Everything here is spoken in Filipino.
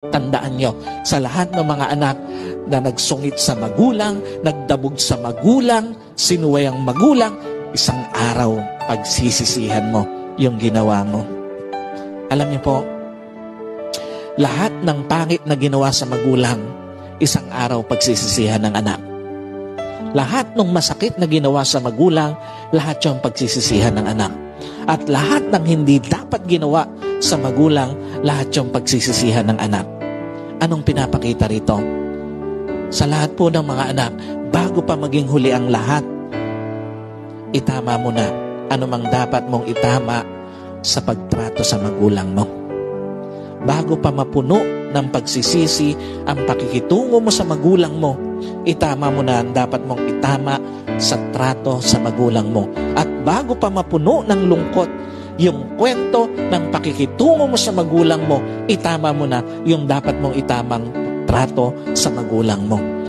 Tandaan nyo, sa lahat ng mga anak na nagsungit sa magulang, nagdabog sa magulang, sinuway ang magulang, isang araw pagsisisihan mo yung ginawa mo. Alam niyo po, lahat ng pangit na ginawa sa magulang, isang araw pagsisisihan ng anak. Lahat ng masakit na ginawa sa magulang, lahat yung pagsisisihan ng anak. At lahat ng hindi dapat ginawa sa magulang, lahat yung pagsisisihan ng anak. Anong pinapakita rito? Sa lahat po ng mga anak, bago pa maging huli ang lahat, itama mo na anumang dapat mong itama sa pagtrato sa magulang mo. Bago pa mapuno ng pagsisisi ang pakikitungo mo sa magulang mo, itama mo na ang dapat mong itama sa trato sa magulang mo. At bago pa mapuno ng lungkot yung kwento ng pakikitungo mo sa magulang mo, itama mo na yung dapat mong itamang trato sa magulang mo.